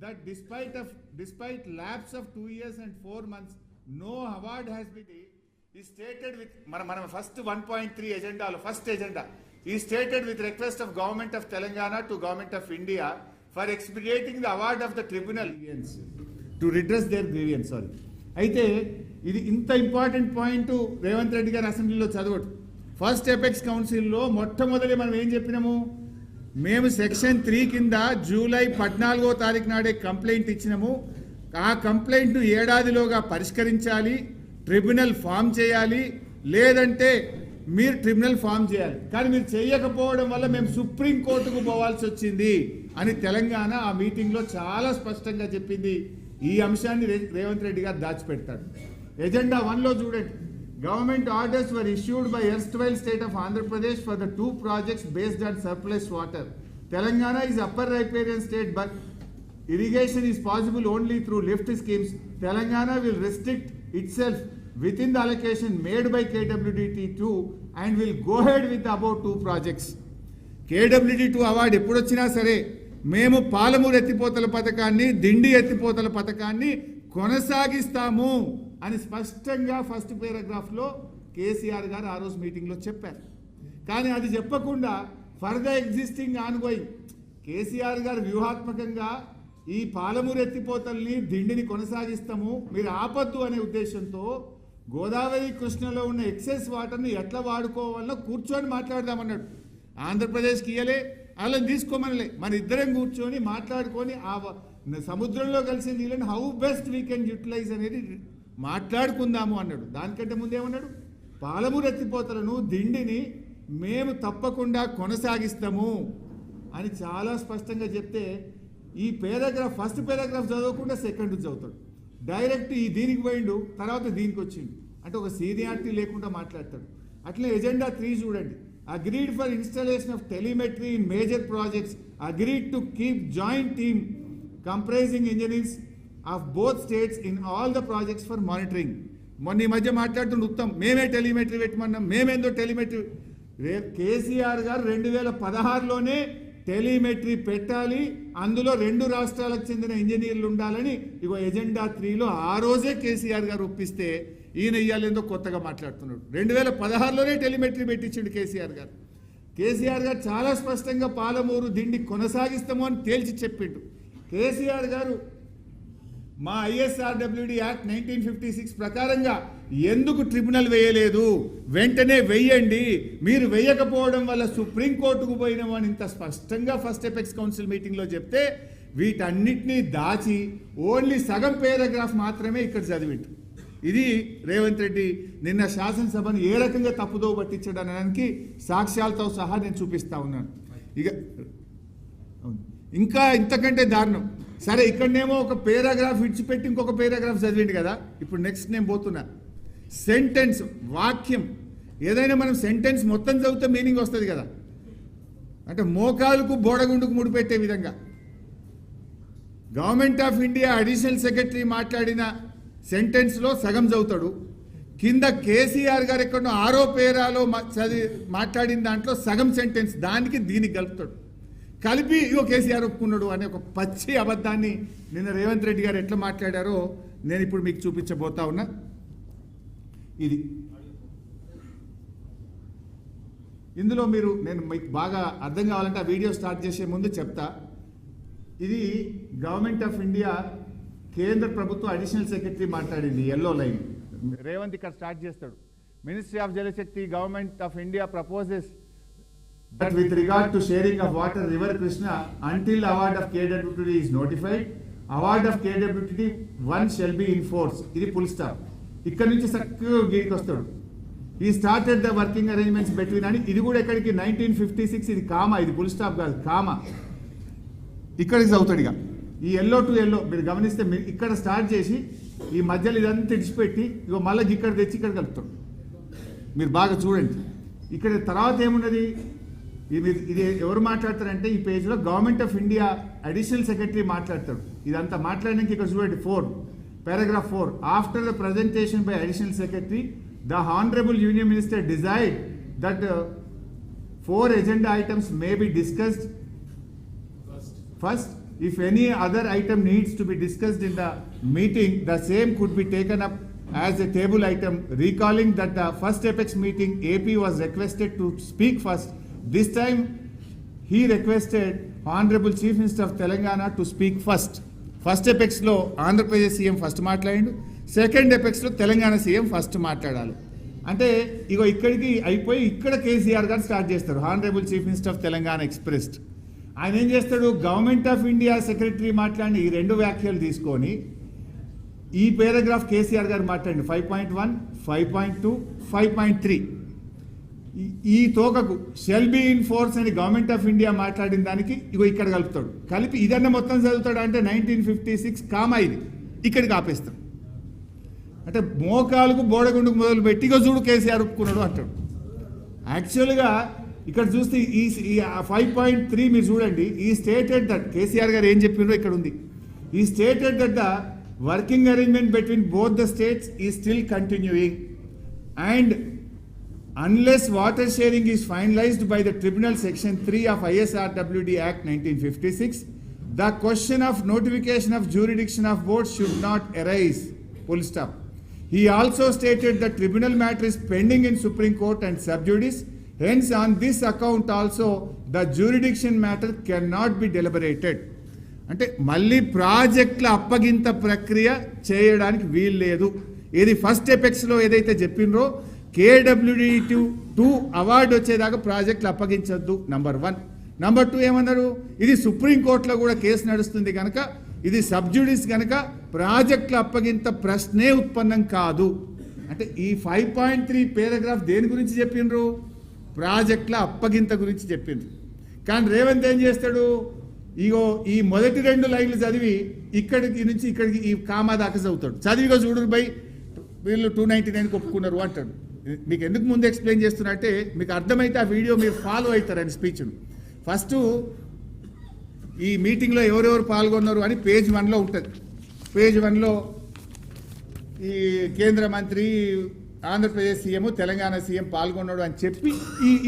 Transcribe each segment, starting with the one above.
that despite lapse of 2 years and 4 months, no award has been is stated with మన first 1.3 agenda, first agenda is stated with request of Government of Telangana to Government of India for expediting the award of the tribunal to redress their grievance. Sorry. అయితే ఇది ఇంత important point Revanth Reddy గారు అసెంబ్లీలో చదవడు. First apex కౌన్సిల్లో మొట్టమొదటి మనం ఏం చెప్పినాము, మేము సెక్షన్ 3 కింద జూలై 14వ తారీఖు నాడే కంప్లైంట్ ఇచ్చినాము. ఆ కంప్లైంట్ను ఏడాదిలోగా పరిష్కరించాలి, ట్రిబ్యునల్ ఫామ్ చేయాలి, లేదంటే మీరు ట్రిబ్యునల్ ఫామ్ చేయాలి. కానీ మీరు చేయకపోవడం వల్ల మేము సుప్రీంకోర్టుకు పోవాల్సి వచ్చింది అని తెలంగాణ ఆ మీటింగ్లో చాలా స్పష్టంగా చెప్పింది. ఈ అంశాన్ని రేవంత్ రెడ్డి గారు దాచిపెడతాడు. ఎజెండా 1లో చూడండి, government orders were issued by erstwhile state of Andhra Pradesh for the 2 projects based on surplus water. Telangana is upper riparian state but irrigation is possible only through lift schemes. Telangana will restrict itself within the allocation made by KWDT2 and will go ahead with the above 2 projects. KWDT2 award ఎప్పుడు వచ్చినా సరే మేము పాలమూరు ఎత్తిపోతల పథకాన్ని, దిండి ఎత్తిపోతల పథకాన్ని కొనసాగిస్తాము అని స్పష్టంగా ఫస్ట్ పారాగ్రాఫ్లో కేసీఆర్ గారు ఆ రోజు మీటింగ్లో చెప్పారు. కానీ అది చెప్పకుండా for the existing ongoing KCR గారు వ్యూహాత్మకంగా ఈ పాలమూరు ఎత్తిపోతల్ని, దిండిని కొనసాగిస్తాము, మీరు ఆపద్దు అనే ఉద్దేశంతో గోదావరి కృష్ణలో ఉన్న ఎక్సెస్ వాటర్ని ఎట్లా వాడుకోవాలో కూర్చొని మాట్లాడదామన్నాడు. ఆంధ్రప్రదేశ్కి ఇయ్యలే, వాళ్ళని తీసుకోమనలే, మన ఇద్దరం కూర్చొని మాట్లాడుకొని ఆ సముద్రంలో కలిసి నీళ్ళని how best we can utilise అనేది మాట్లాడుకుందాము అన్నాడు. దానికంటే ముందేమన్నాడు, పాలమూరు ఎత్తిపోతలను, దిండిని మేము తప్పకుండా కొనసాగిస్తాము అని చాలా స్పష్టంగా చెప్తే ఈ పారాగ్రాఫ్ ఫస్ట్ పారాగ్రాఫ్ చదవకుండా సెకండ్ చదువుతాడు. డైరెక్ట్ ఈ దీనికి పోయిండు, తర్వాత దీనికి వచ్చిండు. అంటే ఒక సీనియారిటీ లేకుండా మాట్లాడతాడు. అట్లే ఎజెండా 3 చూడండి, agreed for installation of telemetry in major projects, agreed to keep joint team comprising engineers of both states in all the projects for monitoring. మొన్న ఈ మధ్య మాట్లాడుతున్న ఉత్తమ్, మేమే టెలిమెట్రీ పెట్టమన్నాం, మేమేందో టెలిమెట్రీ. కేసీఆర్ గారు 2016లోనే టెలిమెట్రీ పెట్టాలి, అందులో 2 రాష్ట్రాలకు చెందిన ఇంజనీర్లు ఉండాలని ఇగో ఎజెండా 3లో ఆ రోజే కేసీఆర్ గారు ఒప్పిస్తే ఈయన ఇయ్యాలేందో కొత్తగా మాట్లాడుతున్నాడు. 2016లోనే టెలిమెట్రీ పెట్టించిండు కేసీఆర్ గారు. కేసీఆర్ గారు చాలా స్పష్టంగా పాలమూరు, దిండి కొనసాగిస్తాము అని తేల్చి చెప్పిండు. కేసీఆర్ గారు మా ISRWD యాక్ట్ 1956 ప్రకారంగా ఎందుకు ట్రిబ్యునల్ వేయలేదు, వెంటనే వెయ్యండి, మీరు వేయకపోవడం వల్ల సుప్రీంకోర్టుకు పోయినామని ఇంత స్పష్టంగా ఫస్ట్ ఎపెక్స్ కౌన్సిల్ మీటింగ్లో చెప్తే వీటన్నిటినీ దాచి ఓన్లీ సగం పారాగ్రాఫ్ మాత్రమే ఇక్కడ చదివిండు. ఇది రేవంత్ రెడ్డి నిన్న శాసనసభను ఏ రకంగా తప్పుదో పట్టించడానికి సాక్ష్యాలతో సహా నేను చూపిస్తా ఉన్నాను. ఇక ఇంకా ఇంతకంటే దారుణం, సరే ఇక్కడనేమో ఒక పారాగ్రాఫ్ విడిచిపెట్టి ఇంకొక పారాగ్రాఫ్ చదివిండు కదా. ఇప్పుడు నెక్స్ట్ నేను పోతున్నా, సెంటెన్స్, వాక్యం. ఏదైనా మనం సెంటెన్స్ మొత్తం చదివితే మీనింగ్ వస్తుంది కదా, అంటే మోకాలుకు బోడగుండుకు ముడిపెట్టే విధంగా. Government of India additional secretary మాట్లాడిన సెంటెన్స్లో సగం చదువుతాడు, కింద కేసీఆర్ గారు ఎక్కడో 6వ పేరాలో మాట్లాడిన దాంట్లో సగం సెంటెన్స్ దానికి దీనికి కలుపుతాడు, కలిపి ఇగో కేసీఆర్ ఒప్పుకున్నాడు అనే ఒక పచ్చి అబద్ధాన్ని నిన్న రేవంత్ రెడ్డి గారు ఎట్లా మాట్లాడారో నేను ఇప్పుడు మీకు చూపించబోతా ఉన్నా. ఇది ఇందులో నేను మీకు బాగా అర్థం కావాలంటే ఆ వీడియో స్టార్ట్ చేసే ముందు చెప్తా. ఇది గవర్నమెంట్ ఆఫ్ ఇండియా కేంద్ర ప్రభుత్వ అడిషనల్ సెక్రటరీ మాట్లాడింది, ఎల్లో లైన్. రేవంత్ ఇక్కడ స్టార్ట్ చేస్తాడు, ministry of Jalshakti, government of India proposes that with regard to sharing of water river Krishna until award of KWTD is notified, award of KWTD 1 shall be in force. ఇది full stop. ఇక్కడ నుంచి చక్కగా గీడికి వస్తాడు. He started the working arrangements between అని ఇది కూడా ఎక్కడికి 1956, ఇది కామా, ఇది full stop కాదు, కామా. ఇక్కడికి చదువుతాడు. ఇక ఈ ఎల్లో టు ఎల్లో మీరు గమనిస్తే ఇక్కడ స్టార్ట్ చేసి ఈ మధ్యలో ఇదంతా ఇడిచిపెట్టి ఇగో మళ్ళీ ఇక్కడ తెచ్చి ఇక్కడ కలుపుతాడు. మీరు బాగా చూడండి. ఇక్కడ తర్వాత ఏమున్నది, ఇది ఎవరు మాట్లాడతారంటే ఈ పేజ్లో government of India additional secretary మాట్లాడతాడు. ఇదంతా మాట్లాడడానికి ఇక్కడ చూడండి, paragraph 4, after the presentation by additional secretary, the honorable union minister desired that 4 agenda items may be discussed. First, If any other item needs to be discussed in the meeting, the same could be taken up as a table item, recalling that the first Apex meeting AP was requested to speak first. This time he requested Honorable Chief Minister of Telangana to speak first. First Apex లో Andhra Pradesh CM first మాట్లాడిండు, second ఎపెక్స్లో Telangana CM first మాట్లాడాలి. అంటే ఇగో ఇక్కడికి అయిపోయి ఇక్కడ కేసీఆర్ గారు start చేస్తారు. Honourable chief minister of Telangana expressed ఆయన ఏం చేస్తాడు, గవర్నమెంట్ ఆఫ్ ఇండియా సెక్రటరీ మాట్లాడిన ఈ రెండు వ్యాఖ్యలు తీసుకొని ఈ పారాగ్రాఫ్ కేసీఆర్ గారు మాట్లాడండి 5.1, 5.2, 5.3 ఈ తోకకు షెల్ బి ఇన్ ఫోర్స్ అని గవర్నమెంట్ ఆఫ్ ఇండియా మాట్లాడిన దానికి ఇగో ఇక్కడ కలుపుతాడు. కలిపి ఇదన్న మొత్తం చదువుతాడు అంటే 1956 కామా ఇది ఇక్కడికి ఆపేస్తాడు. అంటే మోకాలకు బోడగుండుకు మొదలు పెట్టి ఇగో చూడు కేసీఆర్ ఒప్పుకున్నాడు అంటాడు. యాక్చువల్గా ఇక్కడ చూస్తే ఈ 5.3 మీరు చూడండి. ఈ స్టేటెడ్ దట్ కేసీఆర్ గారు ఏం చెప్పిండ్రో ఇక్కడ ఉంది. He stated that the working arrangement between both the states is still continuing and unless water sharing is finalized by the Tribunal Section 3 of ISRWD Act 1956, the question of notification of jurisdiction of board should not arise. Full stop. He also stated that tribunal matter is pending in Supreme Court and sub judice. Hence, on this account also, the jurisdiction matter cannot be deliberated. అంటే మళ్ళీ ప్రాజెక్టుల అప్పగింత ప్రక్రియ చేయడానికి వీలు లేదు. ఇది first ఎపెక్స్లో ఏదైతే చెప్పినరో KWD2 award వచ్చేదాకా ప్రాజెక్టులు అప్పగించొద్దు. నంబర్ 1. నంబర్ 2 ఏమన్నారు, ఇది సుప్రీంకోర్టులో కూడా కేసు నడుస్తుంది కనుక ఇది సబ్జుడిస్ కనుక ప్రాజెక్టుల అప్పగింత ప్రశ్నే ఉత్పన్నం కాదు. అంటే ఈ 5.3 పారాగ్రాఫ్ దేని గురించి చెప్పిండ్రు, ప్రాజెక్టుల అప్పగింత గురించి చెప్పిండ్రు. కానీ రేవంత్ ఏం చేస్తాడు, ఇగో ఈ మొదటి 2 లైన్లు చదివి ఇక్కడికి నుంచి ఇక్కడికి ఈ కామా దాకా చదువుతాడు. చదివిగా చూడరు బై వీళ్ళు 299 ఒప్పుకున్నారు అంటాడు. మీకు ఎందుకు ముందు ఎక్స్ప్లెయిన్ చేస్తున్నా అంటే మీకు అర్థమైతే ఆ వీడియో మీరు ఫాలో అవుతారని స్పీచ్ను. ఫస్ట్ ఈ మీటింగ్లో ఎవరెవరు పాల్గొన్నారు అని పేజ్ 1లో ఉంటుంది. పేజ్ 1లో ఈ కేంద్ర మంత్రి, ఆంధ్రప్రదేశ్ సీఎం, తెలంగాణ సీఎం పాల్గొన్నాడు అని చెప్పి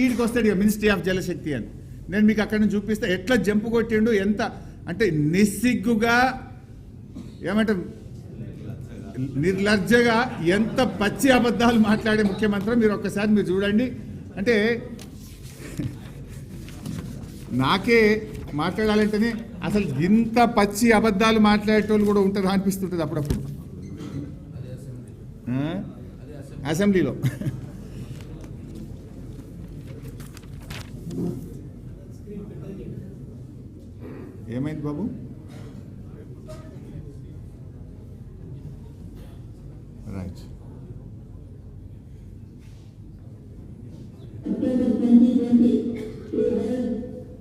ఈడికి వస్తాడు ఇక మినిస్ట్రీ ఆఫ్ జలశక్తి అని. నేను మీకు అక్కడ నుంచి చూపిస్తా ఎట్లా జంపు కొట్టిండు, ఎంత అంటే నిస్సిగ్గుగా ఏమంటారు నిర్లజ్జగా ఎంత పచ్చి అబద్ధాలు మాట్లాడే ముఖ్యమంత్రి మీరు ఒక్కసారి మీరు చూడండి. అంటే నాకే మాట్లాడాలంటేనే అసలు ఇంత పచ్చి అబద్ధాలు మాట్లాడేటోళ్ళు కూడా ఉంటారు అనిపిస్తుంటుంది అప్పుడప్పుడు అసెంబ్లీలో. ఏమైంది బాబు? Right. October 2020, we had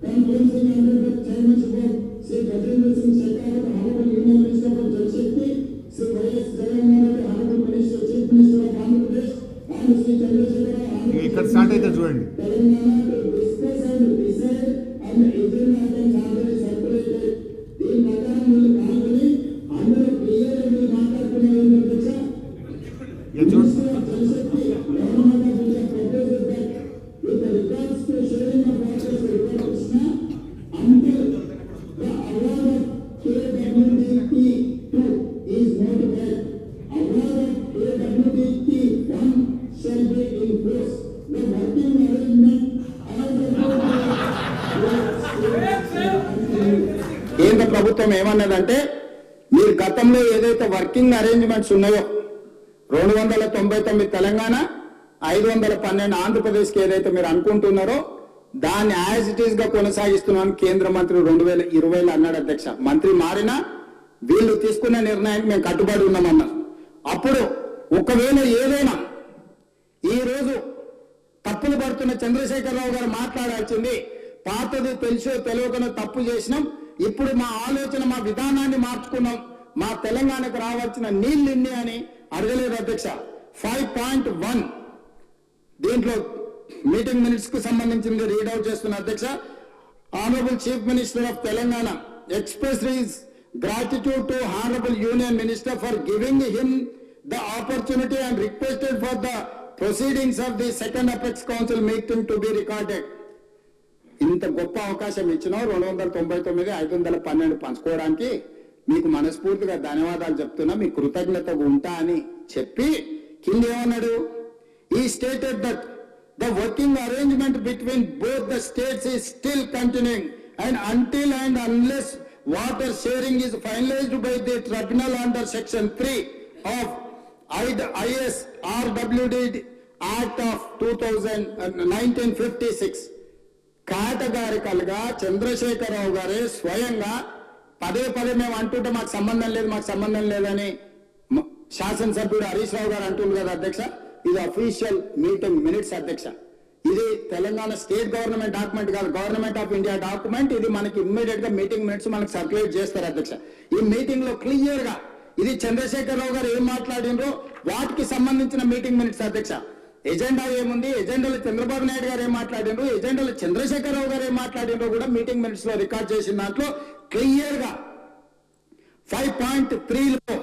conferencing under the chairmanship of Sri Gajendra Singh Shekhawat, Honorable Union Minister for Jal Shakti, Sri Y.S. Jagannath, Honorable Minister, Chief Minister of Andhra Pradesh, and Sri Chandrasekhar. ఇక్కడ start అయితే చూడండి. Telangana to discuss and decide on the agenda items already circulated. దీని ప్రకారం వీళ్ళు పాల్గొని అందరూ క్లియర్గా వీళ్ళు మాట్లాడుకున్నారు అధ్యక్ష. Minister of Jal Shakti, Government of India proposes that with regards to sharing of water for River Krishna until the award of KWDT2 is notified, award of KWDT1 shall be in force. The working arrangement కేంద్ర ప్రభుత్వం ఏమన్నదంటే మీరు గతంలో ఏదైతే working arrangements ఉన్నాయో 299 తెలంగాణ, 512 ఆంధ్రప్రదేశ్కి ఏదైతే మీరు అనుకుంటున్నారో దాన్ని యాజ్ ఇట్ ఈస్ గా కొనసాగిస్తున్నాను కేంద్ర మంత్రి 2020లో అన్నాడు అధ్యక్ష. మంత్రి మారినా వీళ్ళు తీసుకున్న నిర్ణయానికి మేము కట్టుబడి ఉన్నామన్నారు. అప్పుడు ఒకవేళ ఏదైనా ఈ రోజు తప్పులు పడుతున్న చంద్రశేఖరరావు గారు మాట్లాడాల్సింది, పాతది తెలుసో తెలియకనో తప్పు చేసినాం, ఇప్పుడు మా ఆలోచన మా విధానాన్ని మార్చుకున్నాం, మా తెలంగాణకు రావాల్సిన నీళ్ళిన్ని అని అడగలేదు అధ్యక్ష. 5.1 దీంట్లో మీటింగ్ మినిట్స్ కు సంబంధించింది రీడౌట్ చేస్తున్న అధ్యక్ష. Honourable chief minister of Telangana expressed his gratitude to Honorable Union Minister for giving him the opportunity and requested for the proceedings of the second Apex Council meeting to be recorded. ఇంత గొప్ప అవకాశం ఇచ్చినావు 299 512 పంచుకోవడానికి మీకు మనస్ఫూర్తిగా ధన్యవాదాలు చెప్తున్నా, మీ కృతజ్ఞతగా ఉంటా అని చెప్పి కింద ఏమన్నాడు, ఈ stated that the working arrangement between both the states is still continuing and until and unless water sharing is finalized by the tribunal under section 3 of IS RWD Act of 1956 కేటగారికల్గా Chandrashekar Rao గారే స్వయంగా పదే మేము అంటుంటే మాకు సంబంధం లేదని శాసనసభ్యుడు హరీష్ రావు గారు అంటున్నారు కదా అధ్యక్ష. ఇది అఫీషియల్ మీటింగ్ మినిట్స్ అధ్యక్ష. ఇది తెలంగాణ స్టేట్ గవర్నమెంట్ డాక్యుమెంట్ కాదు, గవర్నమెంట్ ఆఫ్ ఇండియా డాక్యుమెంట్. ఇది మనకి ఇమ్మీడియట్ గా మీటింగ్ మినిట్స్ మనకి సర్క్యులేట్ చేస్తారు అధ్యక్ష. ఈ మీటింగ్ లో క్లియర్ గా ఇది చంద్రశేఖరరావు గారు ఏం మాట్లాడినరో వాటికి సంబంధించిన మీటింగ్ మినిట్స్ అధ్యక్ష. ఎజెండా ఏముంది, ఎజెండాలో చంద్రబాబు నాయుడు గారు ఏం మాట్లాడినరు, ఎజెండాలో చంద్రశేఖరరావు గారు ఏం మాట్లాడినరో కూడా మీటింగ్ మినిట్స్ లో రికార్డ్ చేసిన దాంట్లో క్లియర్ గా 5.3లో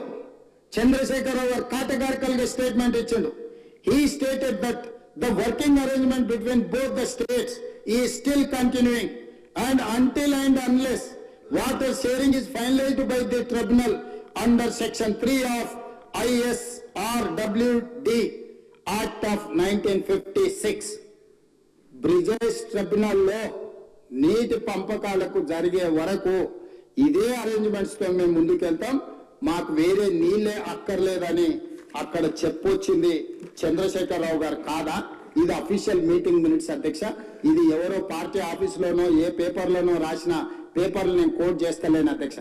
చంద్రశేఖరరావు గారు కేటగారికల్ గా స్టేట్మెంట్ ఇచ్చిండు. He stated that the working arrangement between both the states is still continuing and until and unless water sharing is finalized by the tribunal under section 3 of ISRWD Act of 1956. Brijesh tribunal లో నీటి పంపకాలకు జరిగే వరకు ఇదే arrangements తో మేము ముందుకెళ్తాం, మాకు వేరే నీళ్ళే అక్కర్లేదని అక్కడ చెప్పొచ్చింది చంద్రశేఖరరావు గారు కాదా? ఇది అఫీషియల్ మీటింగ్ మినిట్స్ అధ్యక్ష. ఇది ఎవరో పార్టీ ఆఫీస్ లోనో ఏ పేపర్ లోనో రాసిన పేపర్లు నేను కోట్ చేస్తలేను అధ్యక్ష.